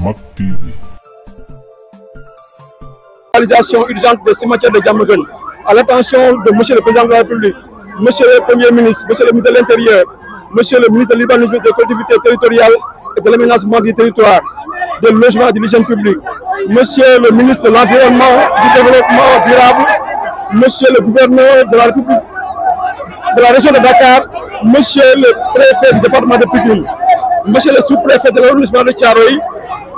Mak TV. Réalisation urgente des cimetières de Diamaguène à l'attention de Monsieur le Président de la République, Monsieur le Premier ministre, Monsieur le ministre de l'Intérieur, Monsieur le ministre de l'Urbanisme, des collectivités territoriales et de l'aménagement du territoire, de logement et de l'hygiène publique, Monsieur le ministre de l'Environnement, du Développement durable, Monsieur le gouverneur de la République de la région de Dakar, Monsieur le préfet du département de Pikine, Monsieur le sous-préfet de l'arrondissement de Thiaroye,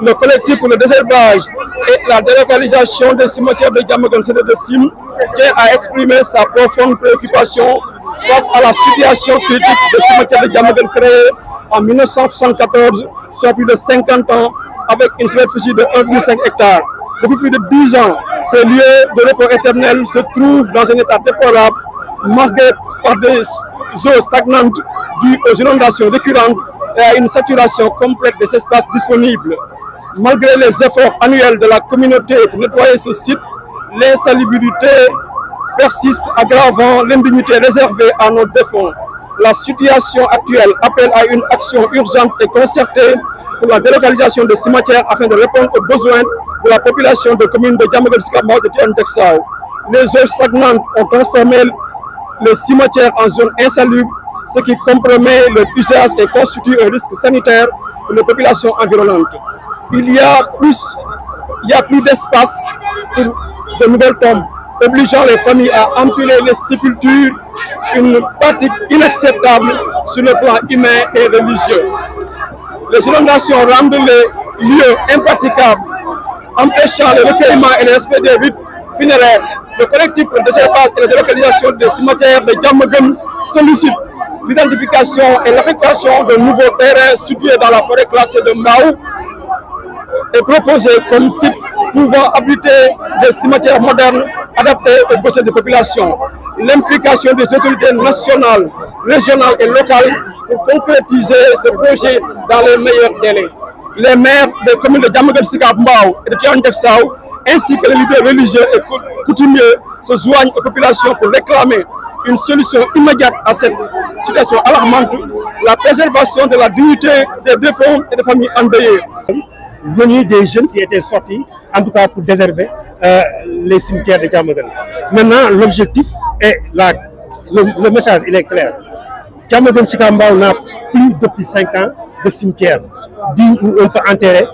le collectif pour le désherbage et la délocalisation des cimetières de Diamaguène, de Sim, tient à exprimer sa profonde préoccupation face à la situation critique des cimetières de Diamaguène créés en 1974, soit plus de 50 ans, avec une superficie de 1,5 hectare. Depuis plus de 10 ans, ces lieux de repos éternel se trouvent dans un état déplorable, marqué par des eaux stagnantes dues aux inondations récurrentes et à une saturation complète des espaces disponibles. Malgré les efforts annuels de la communauté pour nettoyer ce site, l'insalubrité persiste, aggravant l'indignité réservée à nos défunts. La situation actuelle appelle à une action urgente et concertée pour la délocalisation des cimetières afin de répondre aux besoins de la population de communes de Diamaguène Sicap Mbao et de Tivaouane Diacksao. Les eaux stagnantes ont transformé les cimetières en zone insalubre, ce qui compromet leur usage et constitue un risque sanitaire pour les populations environnantes. Il y a plus d'espace pour de nouvelles tombes, obligeant les familles à empiler les sépultures, une pratique inacceptable sur le plan humain et religieux. Les inondations rendent les lieux impraticables, empêchant le recueillement et le respect des rites funéraires. Le collectif pour le désherbage et la délocalisation des cimetières de Diamaguène sollicite l'identification et l'affectation de nouveaux terrains situés dans la forêt classée de Mbao et proposé comme site pouvant abriter des cimetières modernes adaptés aux besoins des populations. L'implication des autorités nationales, régionales et locales pour concrétiser ce projet dans les meilleurs délais. Les maires des communes de Diamaguène Sicap Mbao et de Tivaouane Diacksao, ainsi que les leaders religieux et coutumiers, se joignent aux populations pour réclamer une solution immédiate à cette situation alarmante, la préservation de la dignité des défunts et des familles endeuillées. Venus des jeunes qui étaient sortis, en tout cas pour désherber les cimetières de Diamaguène. Maintenant, l'objectif est là, le message il est clair. Diamaguène Sicap Mbao n'a plus depuis 5 ans de cimetière digne où on peut enterrer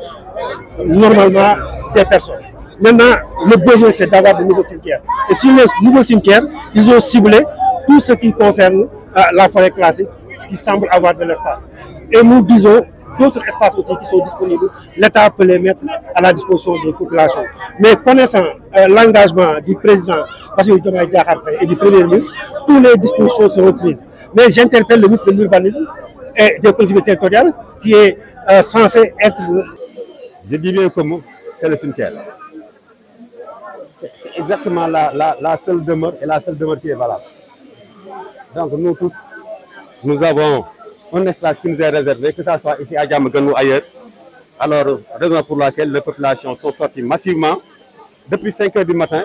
normalement des personnes. Maintenant, le besoin c'est d'avoir de nouveaux cimetières. Et sur les nouveaux cimetières, ils ont ciblé tout ce qui concerne la forêt classique qui semble avoir de l'espace. Et nous disons d'autres espaces aussi qui sont disponibles, l'État peut les mettre à la disposition des populations. Mais connaissant l'engagement du président Bassirou Diomaye Diakhar Faye et du Premier ministre, toutes les dispositions seront prises. Mais j'interpelle le ministre de l'Urbanisme et des collectivités territoriales qui est censé être... Je dis bien comme c'est le cimetière. C'est exactement la seule demeure et la seule demeure qui est valable. Donc nous tous, nous avons un espace qui nous est réservé, que ce soit ici à Diamaguène ou ailleurs. Alors, raison pour laquelle les populations sont sorties massivement depuis 5 heures du matin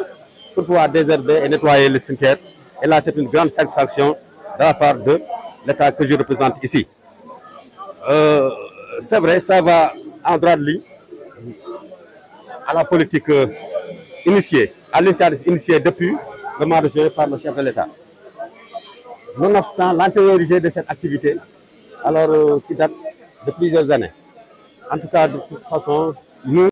pour pouvoir désherber et nettoyer le cimetière. Et là, c'est une grande satisfaction de la part de l'État que je représente ici. C'est vrai, ça va en droit de ligne à la politique initiée, à l'initiative initiée depuis le mois de juillet par le chef de l'État. Nonobstant l'antériorité de cette activité, alors qui date de plusieurs années. En tout cas, de toute façon, nous